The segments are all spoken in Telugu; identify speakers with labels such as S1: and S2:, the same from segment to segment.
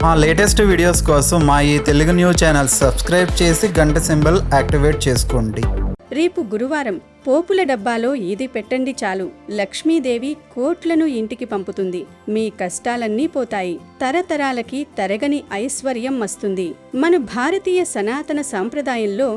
S1: మా లేటెస్ట్ వీడియోస్ కోసం మా ఈ తెలుగు న్యూస్ ఛానల్ సబ్స్క్రైబ్ చేసి గంట సింబల్ యాక్టివేట్ చేసుకోండి.
S2: రేపు గురువారం పోపుల డబ్బాలో ఇది పెట్టండి చాలు, లక్ష్మీదేవి కోట్లను ఇంటికి పంపుతుంది. మీ కష్టాలన్నీ పోతాయి. తరతరాలకి తరగని ఐశ్వర్యం వస్తుంది. మన భారతీయ సనాతన సాంప్రదాయంలో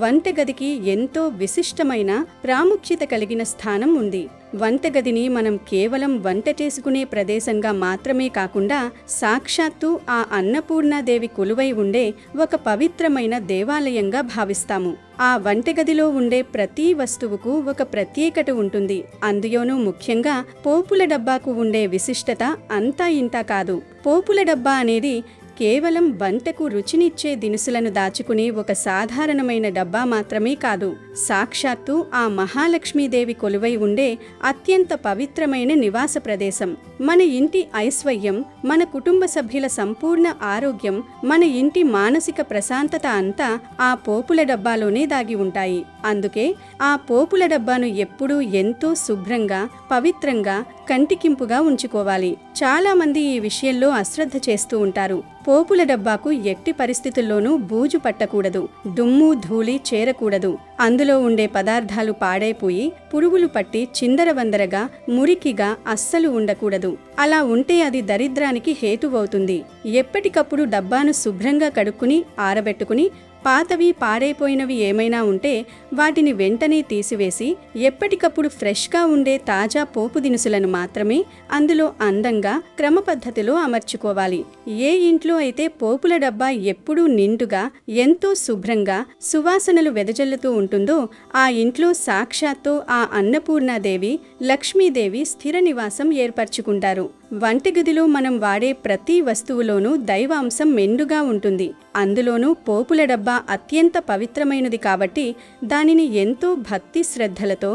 S2: వంటగదికి ఎంతో విశిష్టమైన ప్రాముఖ్యత కలిగిన స్థానం ఉంది. వంటగదిని మనం కేవలం వంట చేసుకునే ప్రదేశంగా మాత్రమే కాకుండా సాక్షాత్తు ఆ అన్నపూర్ణాదేవి కొలువై ఉండే ఒక పవిత్రమైన దేవాలయంగా భావిస్తాము. ఆ వంటగదిలో ఉండే ప్రతి వస్తువుకు ఒక ప్రత్యేకత ఉంటుంది. అందులోనూ ముఖ్యంగా పోపుల డబ్బాకు ఉండే విశిష్టత అంతా ఇంతా కాదు. పోపుల డబ్బా అనేది కేవలం వంటకు రుచినిచ్చే దినుసులను దాచుకునే ఒక సాధారణమైన డబ్బా మాత్రమే కాదు. సాక్షాత్తు ఆ మహాలక్ష్మీదేవి కొలువై ఉండే అత్యంత పవిత్రమైన నివాస ప్రదేశం. మన ఇంటి ఐశ్వర్యం, మన కుటుంబ సభ్యుల సంపూర్ణ ఆరోగ్యం, మన ఇంటి మానసిక ప్రశాంతత అంతా ఆ పోపుల డబ్బాలోనే దాగి ఉంటాయి. అందుకే ఆ పోపుల డబ్బాను ఎప్పుడూ ఎంతో శుభ్రంగా, పవిత్రంగా, కంటికింపుగా ఉంచుకోవాలి. చాలా మంది ఈ విషయంలో అశ్రద్ధ చేస్తూ ఉంటారు. పోపుల డబ్బాకు ఎట్టి పరిస్థితుల్లోనూ బూజు పట్టకూడదు, దుమ్ము ధూళి చేరకూడదు. అందులో ఉండే పదార్థాలు పాడైపోయి పురుగులు పట్టి చిందరవందరగా, మురికిగా అస్సలు ఉండకూడదు. అలా ఉంటే అది దరిద్రానికి హేతువవుతుంది. ఎప్పటికప్పుడు డబ్బాను శుభ్రంగా కడుక్కుని ఆరబెట్టుకుని పాతవి పాడైపోయినవి ఏమైనా ఉంటే వాటిని వెంటనే తీసివేసి ఎప్పటికప్పుడు ఫ్రెష్గా ఉండే తాజా పోపు దినుసులను మాత్రమే అందులో అందంగా క్రమపద్ధతిలో అమర్చుకోవాలి. ఏ ఇంట్లో అయితే పోపుల డబ్బా ఎప్పుడూ నిండుగా, ఎంతో శుభ్రంగా, సువాసనలు వెదజల్లుతూ ఉంటుందో ఆ ఇంట్లో సాక్షాత్తు ఆ అన్నపూర్ణాదేవి, లక్ష్మీదేవి స్థిర నివాసం ఏర్పరచుకుంటారు. వంటగదిలో మనం వాడే ప్రతి వస్తువులోనూ దైవాంశం మెండుగా ఉంటుంది. అందులోనూ పోపుల డబ్బా అత్యంత పవిత్రమైనది కాబట్టి దానిని ఎంతో భక్తి శ్రద్ధలతో,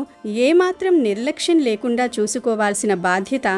S2: ఏమాత్రం నిర్లక్ష్యం లేకుండా చూసుకోవాల్సిన బాధ్యత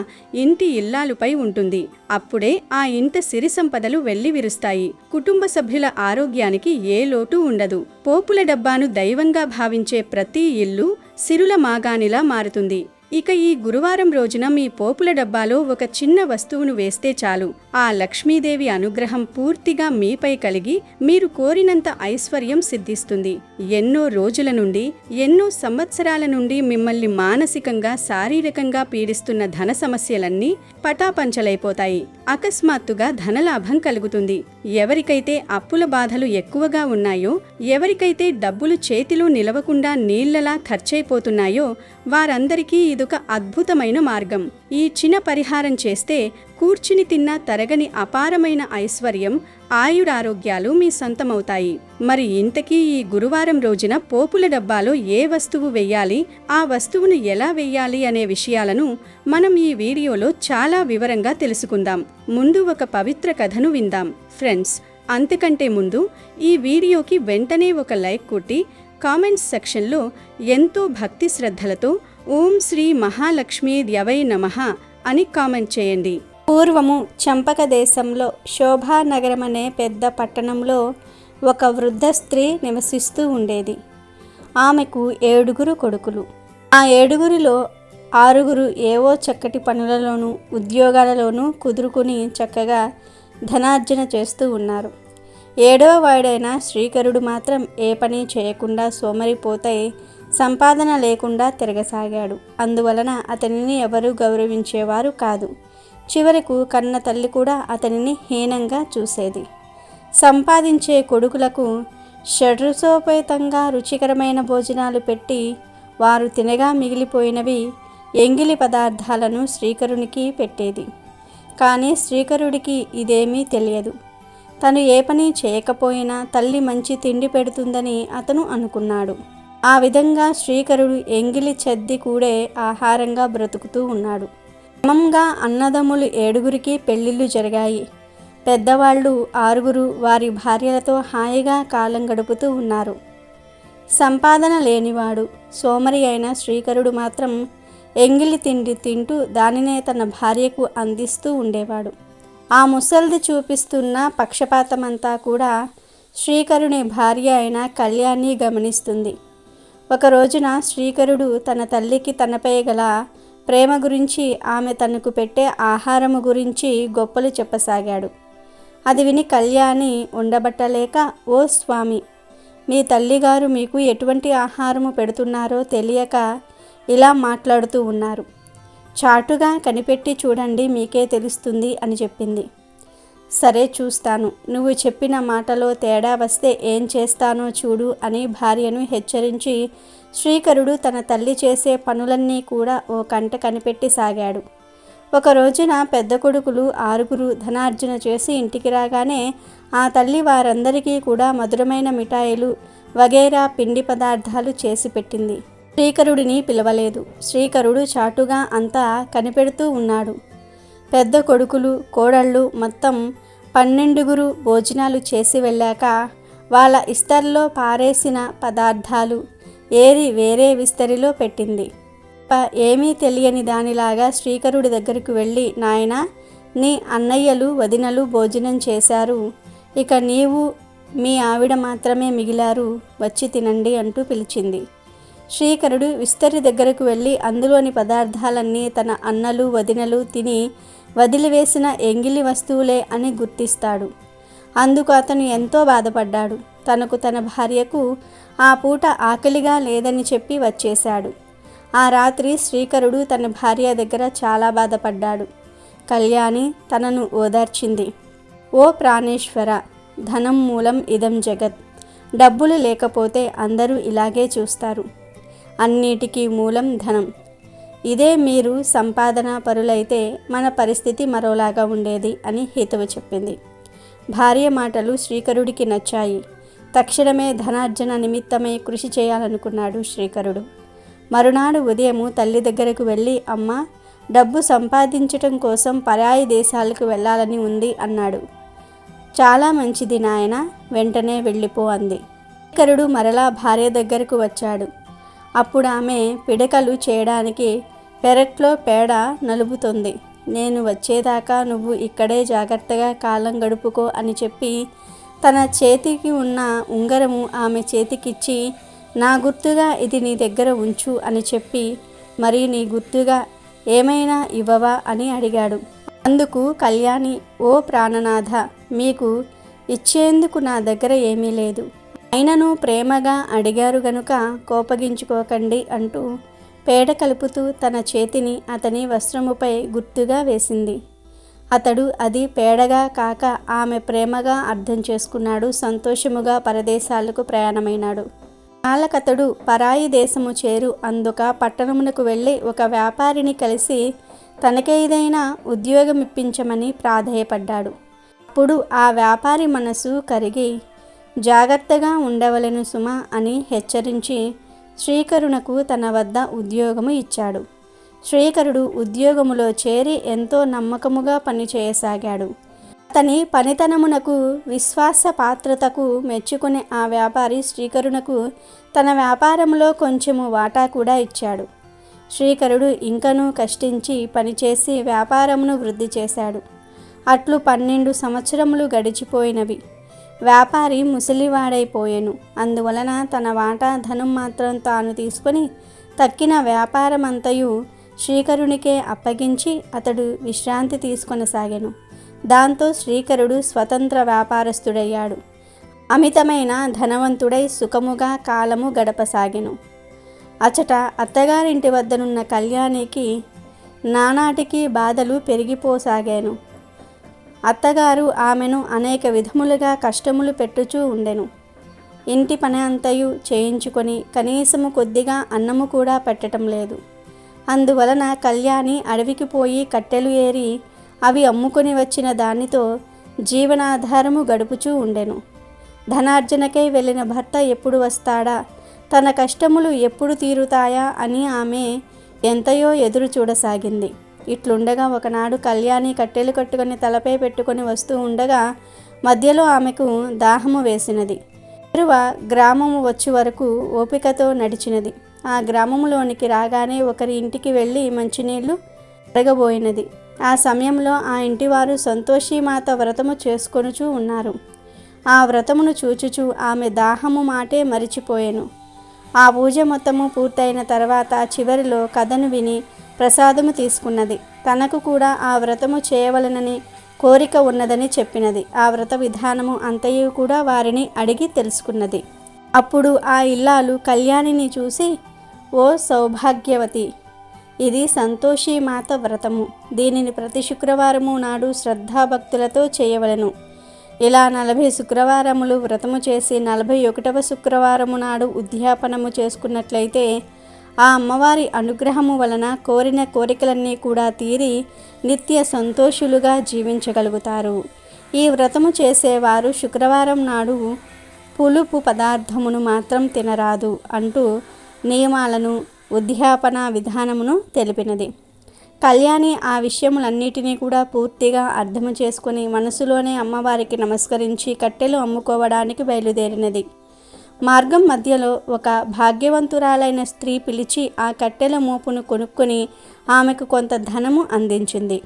S2: ఇంటి ఇల్లాలుపై ఉంటుంది. అప్పుడే ఆ ఇంట సిరి సంపదలు వెల్లివిరుస్తాయి. కుటుంబ సభ్యుల ఆరోగ్యానికి ఏ లోటు ఉండదు. పోపుల డబ్బాను దైవంగా భావించే ప్రతి ఇల్లు సిరుల మాగానిలా మారుతుంది. ఇక ఈ గురువారం రోజున మీ పోపుల డబ్బాలో ఒక చిన్న వస్తువును వేస్తే చాలు, ఆ లక్ష్మీదేవి అనుగ్రహం పూర్తిగా మీపై కలిగి మీరు కోరినంత ఐశ్వర్యం సిద్ధిస్తుంది. ఎన్నో రోజుల నుండి, ఎన్నో సంవత్సరాల నుండి మిమ్మల్ని మానసికంగా, శారీరకంగా పీడిస్తున్న ధన సమస్యలన్నీ పటాపంచలైపోతాయి. అకస్మాత్తుగా ధనలాభం కలుగుతుంది. ఎవరికైతే అప్పుల బాధలు ఎక్కువగా ఉన్నాయో, ఎవరికైతే డబ్బులు చేతిలో నిలవకుండా నీళ్లలా ఖర్చయిపోతున్నాయో వారందరికీ ఇదొక అద్భుతమైన మార్గం. ఈ చిన్న పరిహారం చేస్తే కూర్చుని తిన్నా తరగని అపారమైన ఐశ్వర్యం, ఆయురారోగ్యాలు మీ సొంతమవుతాయి. మరి ఇంతకీ ఈ గురువారం రోజున పోపుల డబ్బాలో ఏ వస్తువు వెయ్యాలి, ఆ వస్తువును ఎలా వెయ్యాలి అనే విషయాలను మనం ఈ వీడియోలో చాలా వివరంగా తెలుసుకుందాం. ముందు ఒక పవిత్ర కథను విందాం. ఫ్రెండ్స్, అంతకంటే ముందు ఈ వీడియోకి వెంటనే ఒక లైక్ కొట్టి కామెంట్స్ సెక్షన్లో ఎంతో భక్తి శ్రద్ధలతో ఓం శ్రీ మహాలక్ష్మీదేవై నమః అని కామెంట్ చేయండి.
S3: పూర్వము చంపక దేశంలో శోభానగరం అనే పెద్ద పట్టణంలో ఒక వృద్ధ స్త్రీ నివసిస్తూ ఉండేది. ఆమెకు 7 కొడుకులు. ఆ 7గురిలో 6 ఏవో చక్కటి పనులలోనూ ఉద్యోగాలలోనూ కుదురుకుని చక్కగా ధనార్జన చేస్తూ ఉన్నారు. 7వ వాడైన శ్రీకరుడు మాత్రం ఏ పని చేయకుండా సోమరిపోతై సంపాదన లేకుండా తిరగసాగాడు. అందువలన అతనిని ఎవరూ గౌరవించేవారు కాదు. చివరకు కన్న తల్లి కూడా అతనిని హీనంగా చూసేది. సంపాదించే కొడుకులకు షడ్రసోపేతంగా రుచికరమైన భోజనాలు పెట్టి వారు తినగా మిగిలిపోయినవి ఎంగిలి పదార్థాలను శ్రీకరునికి పెట్టేది. కానీ శ్రీకరుడికి ఇదేమీ తెలియదు. తను ఏ పని చేయకపోయినా తల్లి మంచి తిండి పెడుతుందని అతను అనుకున్నాడు. ఆ విధంగా శ్రీకరుడు ఎంగిలి చెద్ది కూడే ఆహారంగా బ్రతుకుతూ ఉన్నాడు. క్రమంగా అన్నదమ్ములు 7గురికి పెళ్లిళ్ళు జరిగాయి. పెద్దవాళ్ళు 6 వారి భార్యలతో హాయిగా కాలం గడుపుతూ ఉన్నారు. సంపాదన లేనివాడు, సోమరి అయిన శ్రీకరుడు మాత్రం ఎంగిలి తిండి తింటూ దానినే తన భార్యకు అందిస్తూ ఉండేవాడు. ఆ ముసల్ది చూపిస్తున్న పక్షపాతమంతా కూడా శ్రీకరుని భార్య అయిన కళ్యాణి గమనిస్తుంది. ఒక రోజున శ్రీకరుడు తన తల్లికి తనపై గల ప్రేమ గురించి, ఆమె తనకు పెట్టే ఆహారము గురించి గొప్పలు చెప్పసాగాడు. అది విని కళ్యాణి ఉండబట్టలేక, ఓ స్వామి, మీ తల్లిగారు మీకు ఎటువంటి ఆహారము పెడుతున్నారో తెలియక ఇలా మాట్లాడుతూ ఉన్నారు. చాటుగా కనిపెట్టి చూడండి, మీకే తెలుస్తుంది అని చెప్పింది. సరే చూస్తాను, నువ్వు చెప్పిన మాటలో తేడా వస్తే ఏం చేస్తానో చూడు అని భార్యను హెచ్చరించి శ్రీకరుడు తన తల్లి చేసే పనులన్నీ కూడా ఓ కంట కనిపెట్టి సాగాడు. ఒక రోజున పెద్ద కొడుకులు 6 ధనార్జన చేసి ఇంటికి రాగానే ఆ తల్లి వారందరికీ కూడా మధురమైన మిఠాయిలు వగైరా పిండి పదార్థాలు చేసి పెట్టింది. శ్రీకరుడిని పిలవలేదు. శ్రీకరుడు చాటుగా అంతా కనిపెడుతూ ఉన్నాడు. పెద్ద కొడుకులు కోడళ్ళు మొత్తం 12 భోజనాలు చేసి వెళ్ళాక వాళ్ళ ఇస్తర్లో పారేసిన పదార్థాలు ఏరి వేరే విస్తరిలో పెట్టింది. ఏమీ తెలియని దానిలాగా శ్రీకరుడి దగ్గరకు వెళ్ళి, నాయనా, నీ అన్నయ్యలు వదినలు భోజనం చేశారు, ఇక నీవు మీ ఆవిడ మాత్రమే మిగిలారు, వచ్చి తినండి అంటూ పిలిచింది. శ్రీకరుడు విస్తరి దగ్గరకు వెళ్ళి అందులోని పదార్థాలన్నీ తన అన్నలు వదినలు తిని వదిలివేసిన ఎంగిలి వస్తువులే అని గుర్తిస్తాడు. అందుకు అతను ఎంతో బాధపడ్డాడు. తనకు తన భార్యకు ఆ పూట ఆకలిగా లేదని చెప్పి వచ్చేశాడు. ఆ రాత్రి శ్రీకరుడు తన భార్య దగ్గర చాలా బాధపడ్డాడు. కళ్యాణి తనను ఓదార్చింది. ఓ ప్రాణేశ్వర, ధనం మూలం ఇదం జగత్. డబ్బులు లేకపోతే అందరూ ఇలాగే చూస్తారు. అన్నిటికీ మూలం ధనం. ఇదే మీరు సంపాదన పరులైతే మన పరిస్థితి మరోలాగా ఉండేది అని హితవు చెప్పింది. భార్య మాటలు శ్రీకరుడికి నచ్చాయి. తక్షణమే ధనార్జన నిమిత్తమై కృషి చేయాలనుకున్నాడు శ్రీకరుడు. మరునాడు ఉదయము తల్లి దగ్గరకు వెళ్ళి, అమ్మ, డబ్బు సంపాదించటం కోసం పరాయి దేశాలకు వెళ్ళాలని ఉంది అన్నాడు. చాలా మంచిది నాయన, వెంటనే వెళ్ళిపో అంది. శ్రీకరుడు మరలా భార్య దగ్గరకు వచ్చాడు. అప్పుడు ఆమె పిడకలు చేయడానికి పెరట్లో పేడ నలుపుతోంది. నేను వచ్చేదాకా నువ్వు ఇక్కడే జాగ్రత్తగా కాలం గడుపుకో అని చెప్పి తన చేతికి ఉన్న ఉంగరము ఆమె చేతికిచ్చి, నా గుర్తుగా ఇది నీ దగ్గర ఉంచు అని చెప్పి, మరి నీ గుర్తుగా ఏమైనా ఇవ్వవా అని అడిగాడు. అందుకు కళ్యాణి, ఓ ప్రాణనాథ, మీకు ఇచ్చేందుకు నా దగ్గర ఏమీ లేదు, అయినను ప్రేమగా అడిగారు గనుక కోపగించుకోకండి అంటూ పేడ కలుపుతూ తన చేతిని అతని వస్త్రముపై గుర్తుగా వేసింది. అతడు అది పేడగా కాక ఆమె ప్రేమగా అర్థం చేసుకున్నాడు. సంతోషముగా పరదేశాలకు ప్రయాణమైనాడు. కాలకతడు పరాయి దేశము చేరు అందుక పట్టణమునకు వెళ్ళి ఒక వ్యాపారిని కలిసి తనకేదైనా ఉద్యోగం ఇప్పించమని ప్రాధేయపడ్డాడు. అప్పుడు ఆ వ్యాపారి మనసు కరిగి, జాగ్రత్తగా ఉండవలెను సుమా అని హెచ్చరించి శ్రీకరునకు తన వద్ద ఉద్యోగము ఇచ్చాడు. శ్రీకరుడు ఉద్యోగములో చేరి ఎంతో నమ్మకముగా పనిచేయసాగాడు. అతని పనితనమునకు విశ్వాస పాత్రతకు మెచ్చుకునే ఆ వ్యాపారి శ్రీకరునకు తన వ్యాపారంలో కొంచెము వాటా కూడా ఇచ్చాడు. శ్రీకరుడు ఇంకనూ కష్టించి పనిచేసి వ్యాపారమును వృద్ధి చేశాడు. అట్లు 12 సంవత్సరములు గడిచిపోయినవి. వ్యాపారి ముసలివాడైపోయెను. అందువలన తన వాటా ధనం మాత్రం తాను తీసుకొని తక్కిన వ్యాపారమంతయు శ్రీకరునికే అప్పగించి అతడు విశ్రాంతి తీసుకొనసాగెను. దాంతో శ్రీకరుడు స్వతంత్ర వ్యాపారస్తుడయ్యాడు. అమితమైన ధనవంతుడై సుఖముగా కాలము గడపసాగెను. అచట అత్తగారింటి వద్దనున్న కళ్యాణికి నానాటికి బాధలు పెరిగిపోసాగాను. అత్తగారు ఆమెను అనేక విధములుగా కష్టములు పెట్టుచూ ఉండెను. ఇంటి పని అంతయు చేయించుకొని కనీసము కొద్దిగా అన్నము కూడా పెట్టడం లేదు. అందువలన కళ్యాణి అడవికి పోయి కట్టెలు ఏరి అవి అమ్ముకొని వచ్చిన దానితో జీవనాధారము గడుపుచూ ఉండెను. ధనార్జనకై వెళ్ళిన భర్త ఎప్పుడు వస్తాడా, తన కష్టములు ఎప్పుడు తీరుతాయా అని ఆమె ఎంతయో ఎదురు చూడసాగింది. ఇట్లుండగా ఒకనాడు కళ్యాణి కట్టెలు కట్టుకొని తలపై పెట్టుకొని వస్తూ ఉండగా మధ్యలో ఆమెకు దాహము వేసినది. ఎరువ గ్రామము వచ్చి వరకు ఓపికతో నడిచినది. ఆ గ్రామంలోనికి రాగానే ఒకరి ఇంటికి వెళ్ళి మంచినీళ్లు అడగబోయినది. ఆ సమయంలో ఆ ఇంటివారు సంతోషిమాత వ్రతము చేసుకొనుచూ ఉన్నారు. ఆ వ్రతమును చూచుచూ ఆమె దాహము మాటే మరిచిపోయెను. ఆ పూజ మొత్తము పూర్తయిన తర్వాత చివరిలో కథను విని ప్రసాదము తీసుకున్నది. తనకు కూడా ఆ వ్రతము చేయవలనని కోరిక ఉన్నదని చెప్పినది. ఆ వ్రత విధానము అంతయు కూడా వారిని అడిగి తెలుసుకున్నది. అప్పుడు ఆ ఇల్లాలు కళ్యాణిని చూసి, ఓ సౌభాగ్యవతి, ఇది సంతోషీమాత వ్రతము. దీనిని ప్రతి శుక్రవారము నాడు శ్రద్ధాభక్తులతో చేయవలెను. ఇలా 40 శుక్రవారములు వ్రతము చేసి 41వ శుక్రవారము నాడు ఉద్యాపనము చేసుకున్నట్లయితే ఆ అమ్మవారి అనుగ్రహము వలన కోరిన కోరికలన్నీ కూడా తీరి నిత్య సంతోషులుగా జీవించగలుగుతారు. ఈ వ్రతము చేసేవారు శుక్రవారం నాడు పులుపు పదార్థమును మాత్రం తినరాదు అంటూ నియమాలను, ఉద్యాపన విధానమును తెలిపినది. కళ్యాణి ఆ విషయములన్నిటినీ కూడా పూర్తిగా అర్థము చేసుకుని మనసులోనే అమ్మవారికి నమస్కరించి కట్టెలు అమ్ముకోవడానికి బయలుదేరినది. మార్గం మధ్యలో ఒక భాగ్యవంతురాలైన స్త్రీ పిలిచి ఆ కట్టెల మోపును కొనుక్కొని ఆమెకు కొంత ధనము అందించింది.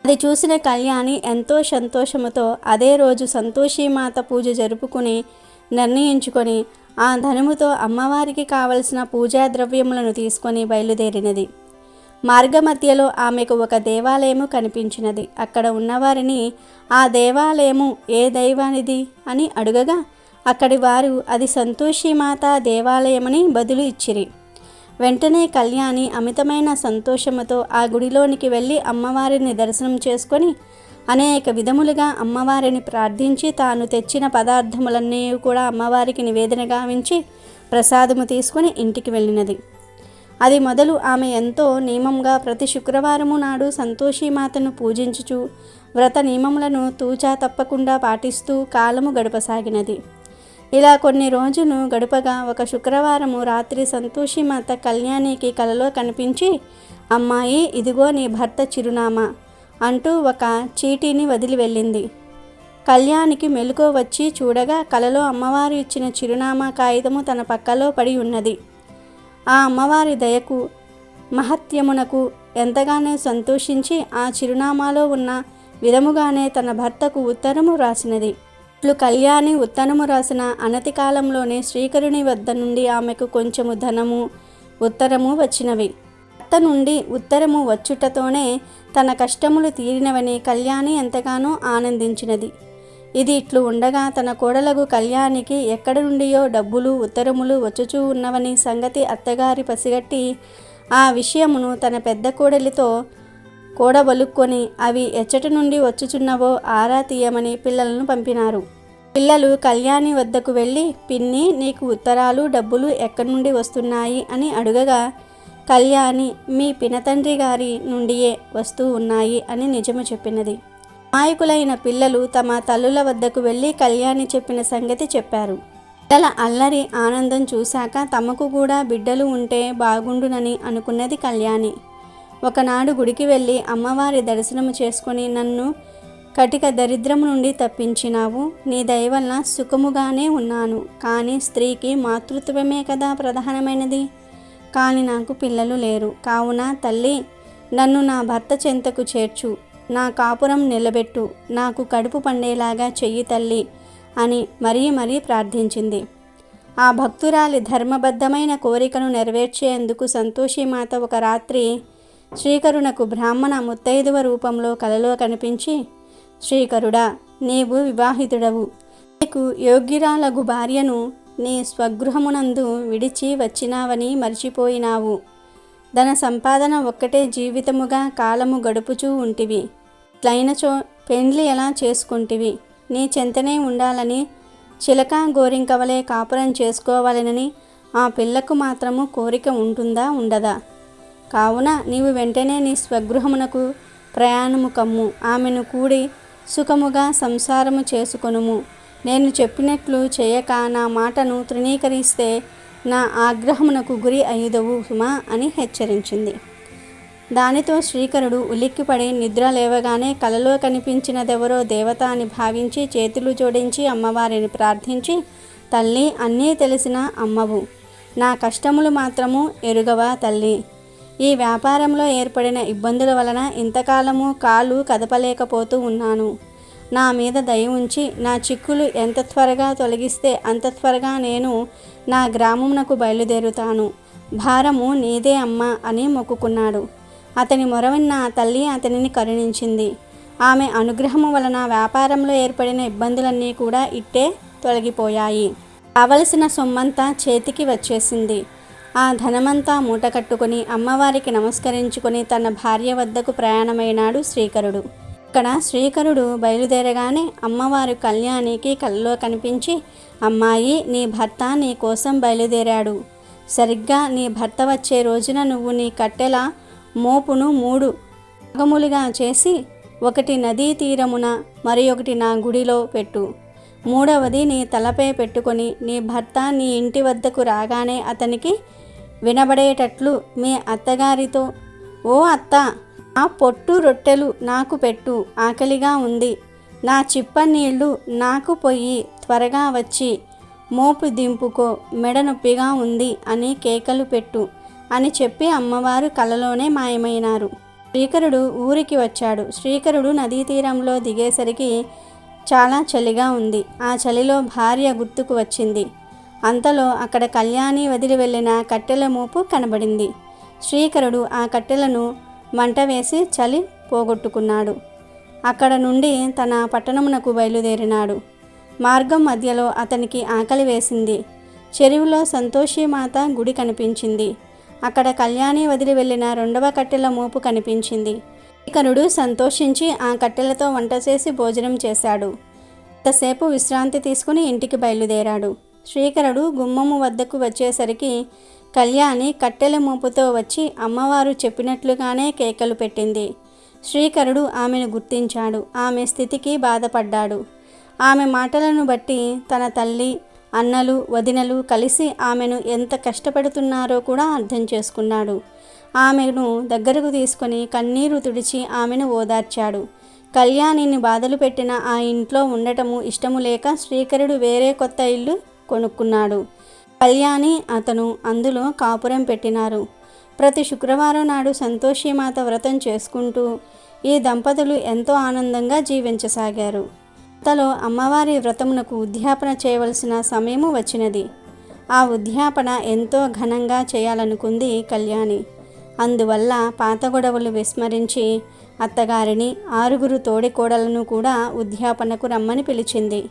S3: అది చూసిన కళ్యాణి ఎంతో సంతోషముతో అదే రోజు సంతోషీమాత పూజ జరుపుకుని నిర్ణయించుకొని ఆ ధనముతో అమ్మవారికి కావలసిన పూజా ద్రవ్యములను తీసుకొని బయలుదేరినది. మార్గమధ్యలో ఆమెకు ఒక దేవాలయము కనిపించినది. అక్కడ ఉన్నవారిని ఆ దేవాలయము ఏ దైవానిది అని అడుగగా అక్కడి వారు అది సంతోషీమాత దేవాలయమని బదులు ఇచ్చిరి. వెంటనే కళ్యాణి అమితమైన సంతోషముతో ఆ గుడిలోనికి వెళ్ళి అమ్మవారిని దర్శనం చేసుకొని అనేక విధములుగా అమ్మవారిని ప్రార్థించి తాను తెచ్చిన పదార్థములన్నీ కూడా అమ్మవారికి నివేదన గావించి ప్రసాదము తీసుకుని ఇంటికి వెళ్ళినది. అది మొదలు ఆమె ఎంతో నియమంగా ప్రతి శుక్రవారము నాడు సంతోషీమాతను పూజించుచు వ్రత నియమములను తూచా తప్పకుండా పాటిస్తూ కాలము గడపసాగినది. ఇలా కొన్ని రోజులు గడపగా ఒక శుక్రవారము రాత్రి సంతోషీమాత కళ్యాణికి కలలో కనిపించి, అమ్మాయి, ఇదిగో నీ భర్త చిరునామా అంటూ ఒక చీటీని వదిలి వెళ్ళింది. కళ్యాణికి మెలకువ వచ్చి చూడగా కలలో అమ్మవారు ఇచ్చిన చిరునామా కాగితము తన పక్కలో పడి ఉన్నది. ఆ అమ్మవారి దయకు, మహత్యమునకు ఎంతగానో సంతోషించి ఆ చిరునామాలో ఉన్న విధముగానే తన భర్తకు ఉత్తరము రాసినది. ఇట్లు కళ్యాణి ఉత్తరము రాసిన అనతి కాలంలోనే శ్రీకరుని వద్ద నుండి ఆమెకు కొంచెము ధనము, ఉత్తరము వచ్చినవి. భర్త నుండి ఉత్తరము వచ్చుటతోనే తన కష్టములు తీరినవని కళ్యాణి ఎంతగానో ఆనందించినది. ఇది ఇట్లు ఉండగా తన కోడలకు కళ్యాణికి ఎక్కడి నుండియో డబ్బులు, ఉత్తరములు వచ్చుచూ ఉన్నవని సంగతి అత్తగారి పసిగట్టి ఆ విషయమును తన పెద్ద కోడలితో కూడబలుక్కొని అవి ఎచ్చటి నుండి వచ్చుచున్నవో ఆరా తీయమని పిల్లలను పంపినారు. పిల్లలు కళ్యాణి వద్దకు వెళ్ళి, పిన్ని, నీకు ఉత్తరాలు, డబ్బులు ఎక్కడి నుండి వస్తున్నాయి అని అడుగగా కళ్యాణి మీ పినతండ్రి గారి నుండియే వస్తూ ఉన్నాయి అని నిజము చెప్పినది. అమాయకులైన పిల్లలు తమ తల్లుల వద్దకు వెళ్ళి కళ్యాణి చెప్పిన సంగతి చెప్పారు. పిల్లల అల్లరి ఆనందం చూశాక తమకు కూడా బిడ్డలు ఉంటే బాగుండునని అనుకున్నది కళ్యాణి. ఒకనాడు గుడికి వెళ్ళి అమ్మవారి దర్శనము చేసుకొని, నన్ను కటిక దరిద్రము నుండి తప్పించినావు, నీ దయ వలన సుఖముగానే ఉన్నాను. కానీ స్త్రీకి మాతృత్వమే కదా ప్రధానమైనది. కానీ నాకు పిల్లలు లేరు. కావున తల్లి, నన్ను నా భర్త చెంతకు చేర్చు, నా కాపురం నిలబెట్టు, నాకు కడుపు పండేలాగా చెయ్యి తల్లి అని మరీ ప్రార్థించింది. ఆ భక్తురాలి ధర్మబద్ధమైన కోరికను నెరవేర్చేందుకు సంతోషీమాత ఒక రాత్రి శ్రీకరునకు బ్రాహ్మణ ముత్తైదువ రూపంలో కలలో కనిపించి, శ్రీకరుడా, నీవు వివాహితుడవు, నీకు యోగ్యురాలగు భార్యను నీ స్వగృహమునందు విడిచి వచ్చినావని మర్చిపోయినావు. ధన సంపాదన ఒక్కటే జీవితముగా కాలము గడుపుచూ ఉంటివి. ఇట్లైనచో పెండ్లి ఎలా చేసుకుంటివి? నీ చెంతనే ఉండాలని, చిలక గోరింకవలే కాపురం చేసుకోవాలనని ఆ పిల్లకు మాత్రము కోరిక ఉంటుందా, ఉండదా? కావున నీవు వెంటనే నీ స్వగృహమునకు ప్రయాణము కమ్ము, ఆమెను కూడి సుఖముగా సంసారము చేసుకొనుము. నేను చెప్పినట్లు చేయక నా మాటను తృణీకరిస్తే నా ఆగ్రహమునకు గురి అయ్యుదవు సుమా అని హెచ్చరించింది. దానితో శ్రీకరుడు ఉలిక్కిపడి నిద్ర లేవగానే కలలో కనిపించినదెవరో దేవత అని భావించి చేతులు జోడించి అమ్మవారిని ప్రార్థించి, తల్లి, అన్నీ తెలిసిన అమ్మవు, నా కష్టములు మాత్రము ఎరుగవా తల్లి? ఈ వ్యాపారంలో ఏర్పడిన ఇబ్బందుల వలన ఇంతకాలము కాలు కదపలేకపోతూ ఉన్నాను. నా మీద దయ ఉంచి నా చిక్కులు ఎంత త్వరగా తొలగిస్తే అంత త్వరగా నేను నా గ్రామమునకు బయలుదేరుతాను. భారము నీదే అమ్మ అని మొక్కుకున్నాడు. అతని మొరవిన్న తల్లి అతనిని కరుణించింది. ఆమె అనుగ్రహము వలన వ్యాపారంలో ఏర్పడిన ఇబ్బందులన్నీ కూడా ఇట్టే తొలగిపోయాయి. కావలసిన సొమ్మంతా చేతికి వచ్చేసింది. ఆ ధనమంతా మూటకట్టుకుని అమ్మవారికి నమస్కరించుకొని తన భార్య వద్దకు ప్రయాణమైనాడు శ్రీకరుడు. ఇక్కడ శ్రీకరుడు బయలుదేరగానే అమ్మవారు కళ్యాణికి కలలో కనిపించి, అమ్మాయి, నీ భర్త నీ కోసం బయలుదేరాడు. సరిగ్గా నీ భర్త వచ్చే రోజున నువ్వు నీ కట్టెల మోపును 3 భాగములుగా చేసి, ఒకటి నదీ తీరమున, మరి ఒకటి నా గుడిలో పెట్టు. 3వది నీ తలపై పెట్టుకొని నీ భర్త నీ ఇంటి వద్దకు రాగానే అతనికి వినబడేటట్లు మీ అత్తగారితో, ఓ అత్త, ఆ పొట్టు రొట్టెలు నాకు పెట్టు, ఆకలిగా ఉంది. నా చిప్ప నీళ్లు నాకు పొయ్యి, త్వరగా వచ్చి మోపు దింపుకో, మెడ నొప్పిగా ఉంది అని కేకలు పెట్టు అని చెప్పి అమ్మవారు కలలోనే మాయమైనారు. శ్రీకరుడు ఊరికి వచ్చాడు. శ్రీకరుడు నదీ తీరంలో దిగేసరికి చాలా చలిగా ఉంది. ఆ చలిలో భార్య గుర్తుకు వచ్చింది. అంతలో అక్కడ కళ్యాణి వదిలి వెళ్ళిన కట్టెల మోపు కనబడింది. శ్రీకరుడు ఆ కట్టెలను మంట వేసి చలి పోగొట్టుకున్నాడు. అక్కడ నుండి తన పట్టణమునకు బయలుదేరినాడు. మార్గం మధ్యలో అతనికి ఆకలి వేసింది. చెరువులో సంతోషిమాత గుడి కనిపించింది. అక్కడ కళ్యాణి వదిలి వెళ్ళిన 2వ కట్టెల మోపు కనిపించింది. శ్రీకరుడు సంతోషించి ఆ కట్టెలతో వంట చేసి భోజనం చేశాడు. ఇంతసేపు విశ్రాంతి తీసుకుని ఇంటికి బయలుదేరాడు. శ్రీకరుడు గుమ్మము వద్దకు వచ్చేసరికి కళ్యాణి కట్టెల మోపుతో వచ్చి అమ్మవారు చెప్పినట్లుగానే కేకలు పెట్టింది. శ్రీకరుడు ఆమెను గుర్తించాడు. ఆమె స్థితికి బాధపడ్డాడు. ఆమె మాటలను బట్టి తన తల్లి, అన్నలు, వదినలు కలిసి ఆమెను ఎంత కష్టపెడుతున్నారో కూడా అర్థం చేసుకున్నాడు. ఆమెను దగ్గరకు తీసుకొని కన్నీరు తుడిచి ఆమెను ఓదార్చాడు. కళ్యాణిని బాధలు పెట్టిన ఆ ఇంట్లో ఉండటము ఇష్టము లేక శ్రీకరుడు వేరే కొత్త ఇల్లు కొనుక్కున్నాడు. కళ్యాణి అతను అందులో కాపురం పెట్టినారు. ప్రతి శుక్రవారం నాడు సంతోషిమాత వ్రతం చేసుకుంటూ ఈ దంపతులు ఎంతో ఆనందంగా జీవించసాగారు. అంతలో అమ్మవారి వ్రతమునకు ఉద్యాపన చేయవలసిన సమయము వచ్చినది. ఆ ఉద్యాపన ఎంతో ఘనంగా చేయాలనుకుంది కళ్యాణి. అందువల్ల పాత గొడవలు విస్మరించి అత్తగారిని, 6 తోడికోడలను కూడా ఉద్యాపనకు రమ్మని పిలిచింది.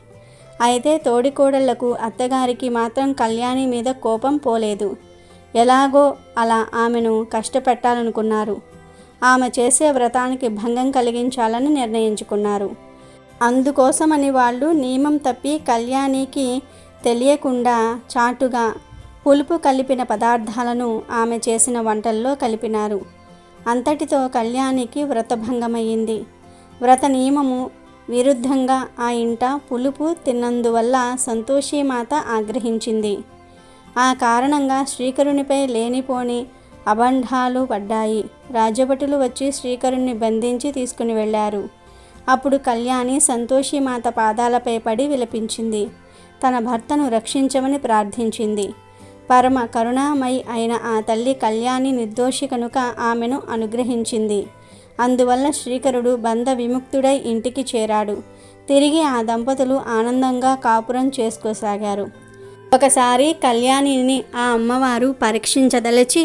S3: అయితే తోడికోడళ్లకు అత్తగారికి మాత్రం కళ్యాణి మీద కోపం పోలేదు. ఎలాగో అలా ఆమెను కష్టపెట్టాలనుకున్నారు. ఆమె చేసే వ్రతానికి భంగం కలిగించాలని నిర్ణయించుకున్నారు. అందుకోసమని వాళ్ళు నియమం తప్పి కళ్యాణికి తెలియకుండా చాటుగా పులుపు కలిపిన పదార్థాలను ఆమె చేసిన వంటల్లో కలిపినారు. అంతటితో కళ్యాణికి వ్రతభంగమయ్యింది. వ్రత నియమము విరుద్ధంగా ఆ ఇంట పులుపు తిన్నందువల్ల సంతోషిమాత ఆగ్రహించింది. ఆ కారణంగా శ్రీకరునిపై లేనిపోని అబంధాలు పడ్డాయి. రాజభటులు వచ్చి శ్రీకరుణ్ణి బంధించి తీసుకుని వెళ్ళారు. అప్పుడు కళ్యాణి సంతోషిమాత పాదాలపై పడి విలపించింది. తన భర్తను రక్షించమని ప్రార్థించింది. పరమ కరుణామయి అయిన ఆ తల్లి కళ్యాణి నిర్దోషి కనుక ఆమెను అనుగ్రహించింది. అందువల్ల శ్రీకరుడు బంధ విముక్తుడై ఇంటికి చేరాడు. తిరిగి ఆ దంపతులు ఆనందంగా కాపురం చేసుకోసాగారు. ఒకసారి కళ్యాణిని ఆ అమ్మవారు పరీక్షించదలచి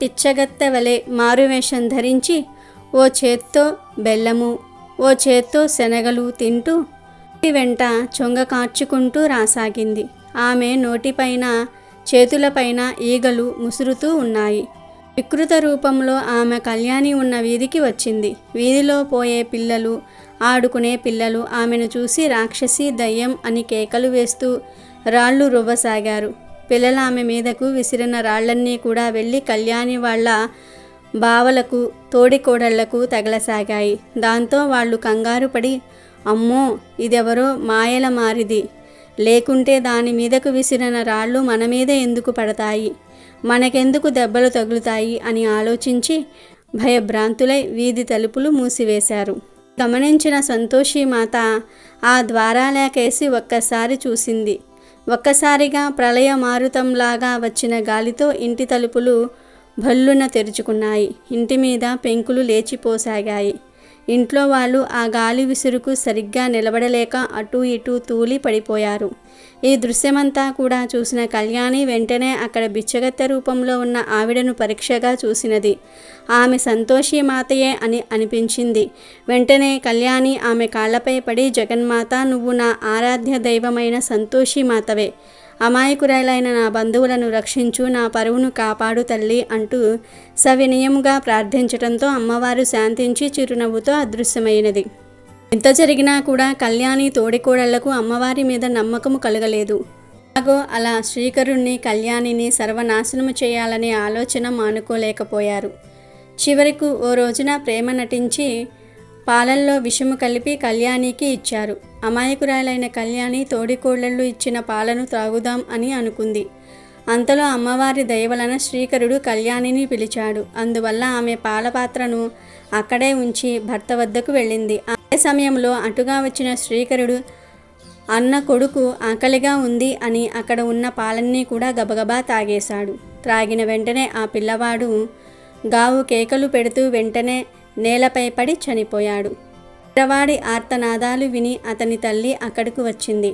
S3: పిచ్చగత్తె వలె మారువేషం ధరించి ఓ చేత్తో బెల్లము, ఓ చేత్తో శనగలు తింటూ వెంట చొంగ కార్చుకుంటూ రాసాగింది. ఆమె నోటిపైన, చేతులపైన ఈగలు ముసురుతూ ఉన్నాయి. వికృత రూపంలో ఆమె కళ్యాణి ఉన్న వీధికి వచ్చింది. వీధిలో పోయే పిల్లలు, ఆడుకునే పిల్లలు ఆమెను చూసి రాక్షసి, దయ్యం అని కేకలు వేస్తూ రాళ్ళు రువ్వసాగారు. పిల్లలు ఆమె మీదకు విసిరిన రాళ్లన్నీ కూడా వెళ్ళి కళ్యాణి వాళ్ళ బావలకు, తోడికోడళ్లకు తగలసాగాయి. దాంతో వాళ్ళు కంగారు పడి, అమ్మో, ఇదెవరో మాయల మారిది, లేకుంటే దాని మీదకు విసిరిన రాళ్ళు మన మీద ఎందుకు పడతాయి, మనకెందుకు దెబ్బలు తగులుతాయి అని ఆలోచించి భయభ్రాంతులై వీధి తలుపులు మూసివేశారు. గమనించిన సంతోషిమాత ఆ ద్వారాలకేసి ఒక్కసారి చూసింది. ఒక్కసారిగా ప్రళయ మారుతంలాగా వచ్చిన గాలితో ఇంటి తలుపులు భల్లున తెరుచుకున్నాయి. ఇంటి మీద పెంకులు లేచిపోసాగాయి. ఇంట్లో వాళ్ళు ఆ గాలి విసురుకు సరిగ్గా నిలబడలేక అటూ ఇటూ తూలి పడిపోయారు. ఈ దృశ్యమంతా కూడా చూసిన కళ్యాణి వెంటనే అక్కడ బిచ్చగత్తె రూపంలో ఉన్న ఆవిడను పరీక్షగా చూసినది. ఆమె సంతోషి మాతయే అని అనిపించింది. వెంటనే కళ్యాణి ఆమె కాళ్లపై పడి, జగన్మాత, నువ్వు నా ఆరాధ్య దైవమైన సంతోషి మాతవే, అమాయకురాలైన నా బంధువులను రక్షించు, నా పరువును కాపాడు తల్లి అంటూ సవినయముగా ప్రార్థించటంతో అమ్మవారు శాంతించి చిరునవ్వుతో అదృశ్యమైనది. ఇంత జరిగినా కూడా కళ్యాణి తోడికోడళ్లకు అమ్మవారి మీద నమ్మకము కలగలేదు. అలా శ్రీకరుణ్ణి, కళ్యాణిని సర్వనాశనము చేయాలనే ఆలోచన మానుకోలేకపోయారు. చివరకు ఓ రోజున ప్రేమ నటించి పాలల్లో విషము కలిపి కళ్యాణికి ఇచ్చారు. అమాయకురాలైన కళ్యాణి తోడికోడళ్ళు ఇచ్చిన పాలను త్రాగుదాం అని అనుకుంది. అంతలో అమ్మవారి దయ వలన శ్రీకరుడు కళ్యాణిని పిలిచాడు. అందువల్ల ఆమె పాలపాత్రను అక్కడే ఉంచి భర్త వద్దకు వెళ్ళింది. అదే సమయంలో అటుగా వచ్చిన శ్రీకరుడు అన్న కొడుకు ఆకలిగా ఉంది అని అక్కడ ఉన్న పాలన్నీ కూడా గబగబా తాగేశాడు. త్రాగిన వెంటనే ఆ పిల్లవాడు గావు కేకలు పెడుతూ వెంటనే నేలపై పడి చనిపోయాడు. పిల్లవాడి ఆర్తనాదాలు విని అతని తల్లి అక్కడకు వచ్చింది.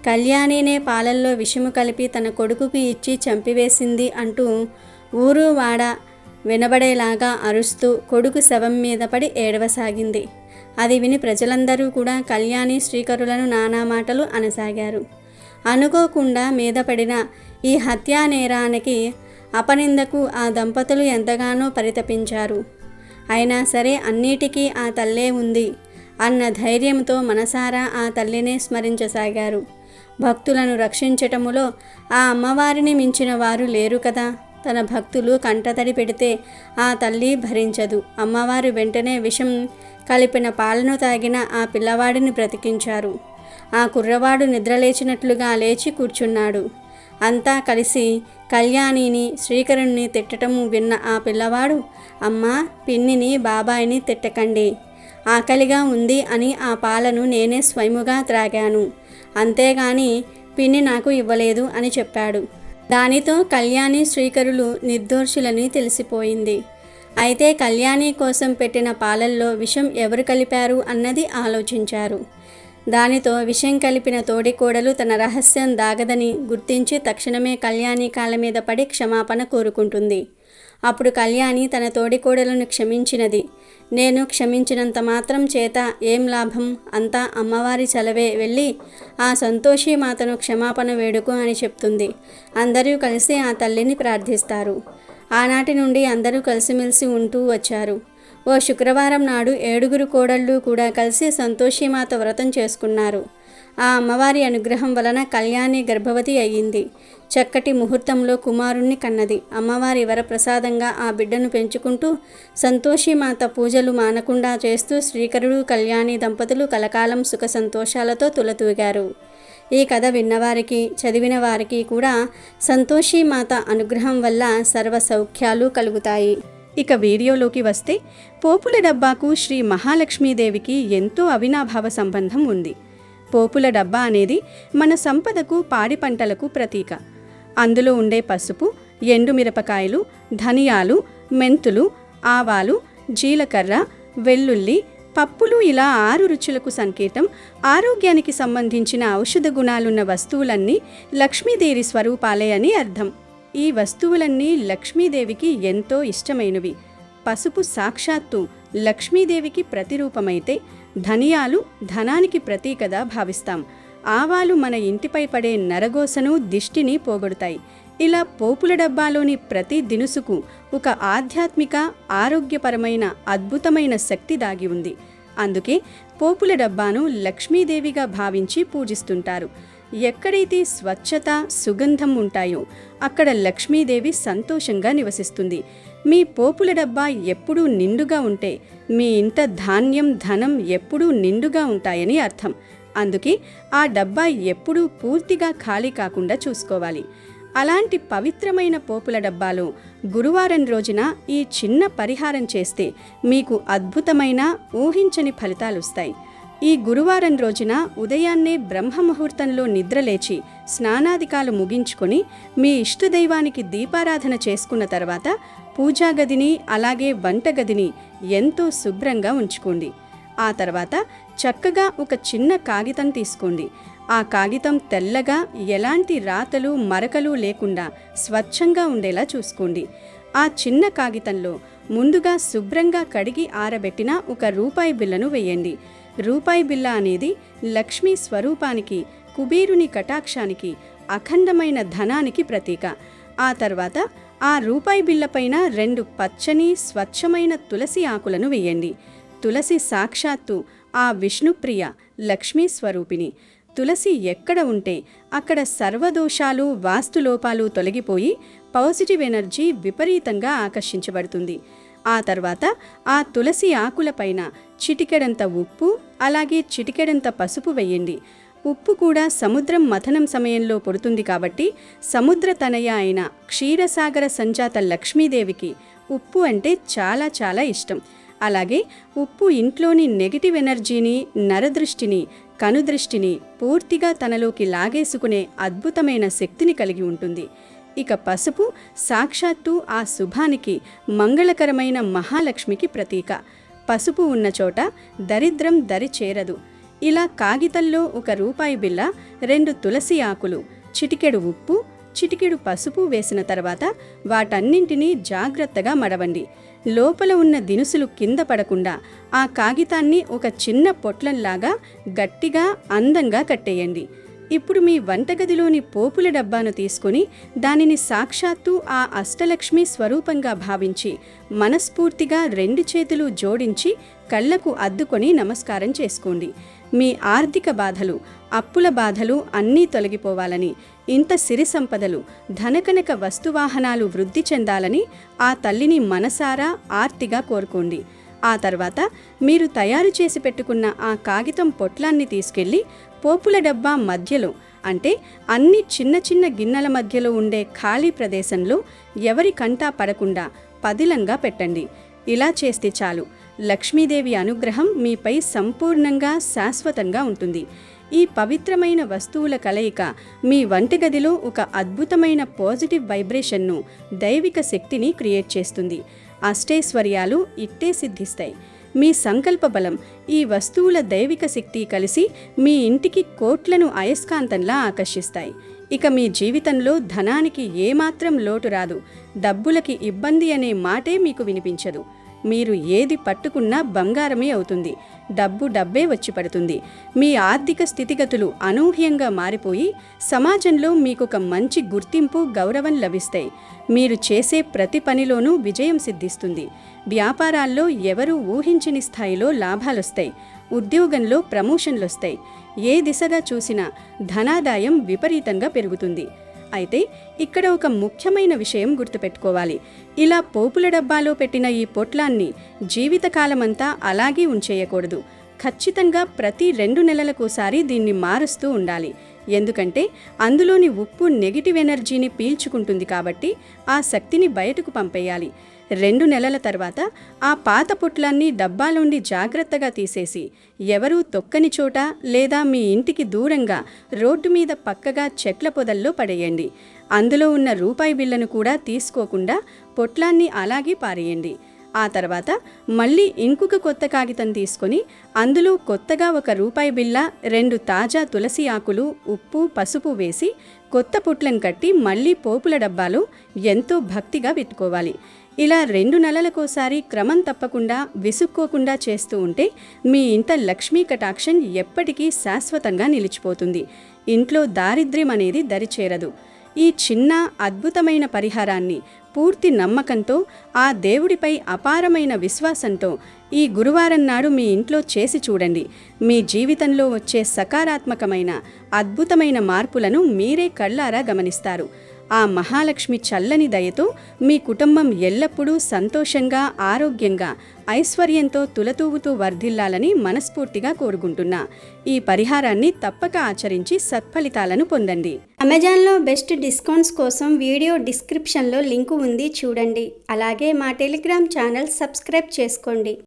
S3: కళ్యాణినే పాలల్లో విషము కలిపి తన కొడుకుకి ఇచ్చి చంపివేసింది అంటూ ఊరు వాడ వినబడేలాగా అరుస్తూ కొడుకు శవం మీద పడి ఏడవసాగింది. అది విని ప్రజలందరూ కూడా కళ్యాణి శ్రీకరులను నానా మాటలు అనసాగారు. అనుకోకుండా మీద పడిన ఈ హత్యా నేరానికి, అపనిందకు ఆ దంపతులు ఎంతగానో పరితపించారు. అయినా సరే అన్నిటికీ ఆ తల్లే ఉంది అన్న ధైర్యంతో మనసారా ఆ తల్లినే స్మరించసాగారు. భక్తులను రక్షించటములో ఆ అమ్మవారిని మించిన వారు లేరు కదా. తన భక్తులు కంటతడి పెడితే ఆ తల్లి భరించదు. అమ్మవారు వెంటనే విషం కలిపిన పాలను తాగిన ఆ పిల్లవాడిని బ్రతికించారు. ఆ కుర్రవాడు నిద్రలేచినట్లుగా లేచి కూర్చున్నాడు. అంతా కలిసి కళ్యాణిని, శ్రీకరుణ్ణి తిట్టటము విన్న ఆ పిల్లవాడు, అమ్మా, పిన్నిని, బాబాయిని తిట్టకండి, ఆకలిగా ఉంది అని ఆ పాలను నేనే స్వయముగా త్రాగాను, అంతేగాని పిన్ని నాకు ఇవ్వలేదు అని చెప్పాడు. దానితో కళ్యాణి, శ్రీకరులు నిర్దోషులని తెలిసిపోయింది. అయితే కళ్యాణి కోసం పెట్టిన పాలల్లో విషం ఎవరు కలిపారు అన్నది ఆలోచించారు. దానితో విషం కలిపిన తోడికోడలు తన రహస్యం దాగదని గుర్తించి తక్షణమే కళ్యాణి కాళ్ళ మీద పడి క్షమాపణ కోరుకుంటుంది. అప్పుడు కళ్యాణి తన తోడికోడలను క్షమించినది. నేను క్షమించినంత మాత్రం చేత ఏం లాభం, అంతా అమ్మవారి చలవే, వెళ్ళి ఆ సంతోషి మాతను క్షమాపణ వేడుకు అని చెప్తుంది. అందరూ కలిసి ఆ తల్లిని ప్రార్థిస్తారు. ఆనాటి నుండి అందరూ కలిసిమెలిసి ఉంటూ వచ్చారు. ఓ శుక్రవారం నాడు 7 కోడళ్ళు కూడా కలిసి సంతోషిమాత వ్రతం చేసుకున్నారు. ఆ అమ్మవారి అనుగ్రహం వలన కళ్యాణి గర్భవతి అయ్యింది. చక్కటి ముహూర్తంలో కుమారుణ్ణి కన్నది. అమ్మవారి వరప్రసాదంగా ఆ బిడ్డను పెంచుకుంటూ సంతోషిమాత పూజలు మానకుండా చేస్తూ శ్రీకరుడు, కళ్యాణి దంపతులు కలకాలం సుఖ సంతోషాలతో తులతూగారు. ఈ కథ విన్నవారికి, చదివిన వారికి కూడా సంతోషిమాత అనుగ్రహం వల్ల సర్వ సౌఖ్యాలు కలుగుతాయి.
S2: ఇక వీడియోలోకి వస్తే, పోపుల డబ్బాకు శ్రీ మహాలక్ష్మీదేవికి ఎంతో అవినాభావ సంబంధం ఉంది. పోపుల డబ్బా అనేది మన సంపదకు, పాడి పంటలకు ప్రతీక. అందులో ఉండే పసుపు, ఎండుమిరపకాయలు, ధనియాలు, మెంతులు, ఆవాలు, జీలకర్ర, వెల్లుల్లి, పప్పులు ఇలా 6 రుచులకు సంకేతం. ఆరోగ్యానికి సంబంధించిన ఔషధ గుణాలున్న వస్తువులన్నీ లక్ష్మీదేవి స్వరూపాలే అని అర్థం. ఈ వస్తువులన్నీ లక్ష్మీదేవికి ఎంతో ఇష్టమైనవి. పసుపు సాక్షాత్తు లక్ష్మీదేవికి ప్రతిరూపమైతే, ధనియాలు ధనానికి ప్రతీకగా భావిస్తాం. ఆవాలు మన ఇంటిపై పడే నరగోసను, దిష్టిని పోగొడతాయి. ఇలా పోపుల డబ్బాలోని ప్రతి దినుసుకు ఒక ఆధ్యాత్మిక, ఆరోగ్యపరమైన అద్భుతమైన శక్తి దాగి ఉంది. అందుకే పోపుల డబ్బాను లక్ష్మీదేవిగా భావించి పూజిస్తుంటారు. ఎక్కడైతే స్వచ్ఛత, సుగంధం ఉంటాయో అక్కడ లక్ష్మీదేవి సంతోషంగా నివసిస్తుంది. మీ పోపుల డబ్బా ఎప్పుడూ నిండుగా ఉంటే మీ ఇంట ధాన్యం, ధనం ఎప్పుడూ నిండుగా ఉంటాయని అర్థం. అందుకే ఆ డబ్బా ఎప్పుడూ పూర్తిగా ఖాళీ కాకుండా చూసుకోవాలి. అలాంటి పవిత్రమైన పోపుల డబ్బాలో గురువారం రోజున ఈ చిన్న పరిహారం చేస్తే మీకు అద్భుతమైన, ఊహించని ఫలితాలుస్తాయి. ఈ గురువారం రోజున ఉదయాన్నే బ్రహ్మముహూర్తంలో నిద్రలేచి స్నానాదికాలు ముగించుకొని మీ ఇష్టదైవానికి దీపారాధన చేసుకున్న తర్వాత పూజాగదిని, అలాగే వంటగదిని ఎంతో శుభ్రంగా ఉంచుకోండి. ఆ తర్వాత చక్కగా ఒక చిన్న కాగితం తీసుకోండి. ఆ కాగితం తెల్లగా, ఎలాంటి రాతలు మరకలు లేకుండా స్వచ్ఛంగా ఉండేలా చూసుకోండి. ఆ చిన్న కాగితంలో ముందుగా శుభ్రంగా కడిగి ఆరబెట్టిన ఒక రూపాయి బిళ్ళను వేయండి. రూపాయి బిళ్ళ అనేది లక్ష్మీ స్వరూపానికి, కుబేరుని కటాక్షానికి, అఖండమైన ధనానికి ప్రతీక. ఆ తర్వాత ఆ రూపాయి బిళ్ళపైన 2 పచ్చని స్వచ్ఛమైన తులసి ఆకులను వేయండి. తులసి సాక్షాత్తు ఆ విష్ణుప్రియ లక్ష్మీ స్వరూపిణి. తులసి ఎక్కడ ఉంటే అక్కడ సర్వదోషాలు, వాస్తులోపాలు తొలగిపోయి పాజిటివ్ ఎనర్జీ విపరీతంగా ఆకర్షించబడుతుంది. ఆ తర్వాత ఆ తులసి ఆకులపైన చిటికెడంత ఉప్పు, అలాగే చిటికెడంత పసుపు వేయండి. ఉప్పు కూడా సముద్రం మథనం సమయంలో పుడుతుంది కాబట్టి సముద్ర తనయ అయిన క్షీరసాగర సంజాత లక్ష్మీదేవికి ఉప్పు అంటే చాలా చాలా ఇష్టం. అలాగే ఉప్పు ఇంట్లోని నెగిటివ్ ఎనర్జీని, నరదృష్టిని, కనుదృష్టిని పూర్తిగా తనలోకి లాగేసుకునే అద్భుతమైన శక్తిని కలిగి ఉంటుంది. ఇక పసుపు సాక్షాత్తు ఆ శుభానికి, మంగళకరమైన మహాలక్ష్మికి ప్రతీక. పసుపు ఉన్న చోట దరిద్రం దరి చేరదు. ఇలా కాగితంలో ఒక రూపాయి బిళ్ళ, 2 తులసి ఆకులు, చిటికెడు ఉప్పు, చిటికెడు పసుపు వేసిన తర్వాత వాటన్నింటినీ జాగ్రత్తగా మడవండి. లోపల ఉన్న దినుసులు కింద పడకుండా ఆ కాగితాన్ని ఒక చిన్న పొట్లంలాగా గట్టిగా అందంగా కట్టేయండి. ఇప్పుడు మీ వంటగదిలోని పోపుల డబ్బాను తీసుకొని దానిని సాక్షాత్తు ఆ అష్టలక్ష్మి స్వరూపంగా భావించి మనస్ఫూర్తిగా 2 చేతులు జోడించి కళ్ళకు అద్దుకొని నమస్కారం చేసుకోండి. మీ ఆర్థిక బాధలు, అప్పుల బాధలు అన్నీ తొలగిపోవాలని, ఇంత సిరి సంపదలు, ధనకనక వస్తువాహనాలు వృద్ధి చెందాలని ఆ తల్లిని మనసారా ఆర్తిగా కోరుకోండి. ఆ తర్వాత మీరు తయారు చేసి పెట్టుకున్న ఆ కాగితం పొట్లాన్ని తీసుకెళ్ళి పోపుల డబ్బా మధ్యలో, అంటే అన్ని చిన్న చిన్న గిన్నెల మధ్యలో ఉండే ఖాళీ ప్రదేశంలో ఎవరి కంటా పడకుండా పదిలంగా పెట్టండి. ఇలా చేస్తే చాలు, లక్ష్మీదేవి అనుగ్రహం మీపై సంపూర్ణంగా శాశ్వతంగా ఉంటుంది. ఈ పవిత్రమైన వస్తువుల కలయిక మీ వంటగదిలో ఒక అద్భుతమైన పాజిటివ్ వైబ్రేషన్ను, దైవిక శక్తిని క్రియేట్ చేస్తుంది. అష్టైశ్వర్యాలు ఇట్టే సిద్ధిస్తాయి. మీ సంకల్ప బలం, ఈ వస్తువుల దైవిక శక్తి కలిసి మీ ఇంటికి కోట్లను అయస్కాంతంలా ఆకర్షిస్తాయి. ఇక మీ జీవితంలో ధనానికి ఏమాత్రం లోటు రాదు. డబ్బులకి ఇబ్బంది అనే మాటే మీకు వినిపించదు. మీరు ఏది పట్టుకున్నా బంగారమే అవుతుంది. డబ్బు డబ్బే వచ్చి పడుతుంది. మీ ఆర్థిక స్థితిగతులు అనూహ్యంగా మారిపోయి సమాజంలో మీకొక మంచి గుర్తింపు, గౌరవం లభిస్తాయి. మీరు చేసే ప్రతి పనిలోనూ విజయం సిద్ధిస్తుంది. వ్యాపారాల్లో ఎవరూ ఊహించని స్థాయిలో లాభాలొస్తాయి. ఉద్యోగంలో ప్రమోషన్లొస్తాయి. ఏ దిశగా చూసినా ధనాదాయం విపరీతంగా పెరుగుతుంది. అయితే ఇక్కడ ఒక ముఖ్యమైన విషయం గుర్తుపెట్టుకోవాలి. ఇలా పోపుల డబ్బాలో పెట్టిన ఈ పొట్లాన్ని జీవితకాలమంతా అలాగే ఉంచేయకూడదు. ఖచ్చితంగా ప్రతి 2 నెలలకోసారి దీన్ని మారుస్తూ ఉండాలి. ఎందుకంటే అందులోని ఉప్పు నెగిటివ్ ఎనర్జీని పీల్చుకుంటుంది కాబట్టి ఆ శక్తిని బయటకు పంపేయాలి. 2 నెలల తర్వాత ఆ పాత పొట్లాన్ని డబ్బాలోండి జాగ్రత్తగా తీసేసి ఎవరూ తొక్కని చోట లేదా మీ ఇంటికి దూరంగా రోడ్డు మీద పక్కగా చెట్ల పొదల్లో పడేయండి. అందులో ఉన్న రూపాయి బిళ్ళను కూడా తీసుకోకుండా పొట్లాన్ని అలాగే పారేయండి. ఆ తర్వాత మళ్ళీ ఇంకొక కొత్త కాగితం తీసుకొని అందులో కొత్తగా ఒక రూపాయి బిళ్ళ, 2 తాజా తులసి ఆకులు, ఉప్పు, పసుపు వేసి కొత్త పొట్లను కట్టి మళ్ళీ పోపుల డబ్బాలో ఎంతో భక్తిగా పెట్టుకోవాలి. ఇలా 2 నెలలకోసారి క్రమం తప్పకుండా, విసుక్కోకుండా చేస్తూ ఉంటే మీ ఇంట లక్ష్మీ కటాక్షం ఎప్పటికీ శాశ్వతంగా నిలిచిపోతుంది. ఇంట్లో దారిద్ర్యం అనేది దరిచేరదు. ఈ చిన్న అద్భుతమైన పరిహారాన్ని పూర్తి నమ్మకంతో, ఆ దేవుడిపై అపారమైన విశ్వాసంతో ఈ గురువారం నాడు మీ ఇంట్లో చేసి చూడండి. మీ జీవితంలో వచ్చే సకారాత్మకమైన, అద్భుతమైన మార్పులను మీరే కళ్ళారా గమనిస్తారు. ఆ మహాలక్ష్మి చల్లని దయతో మీ కుటుంబం ఎల్లప్పుడూ సంతోషంగా, ఆరోగ్యంగా, ఐశ్వర్యంతో తులతూగుతూ వర్ధిల్లాలని మనస్ఫూర్తిగా కోరుకుంటున్నా. ఈ పరిహారాన్ని తప్పక ఆచరించి సత్ఫలితాలను పొందండి.
S3: అమెజాన్లో బెస్ట్ డిస్కౌంట్స్ కోసం వీడియో డిస్క్రిప్షన్లో లింకు ఉంది, చూడండి. అలాగే మా టెలిగ్రామ్ ఛానల్ సబ్స్క్రైబ్ చేసుకోండి.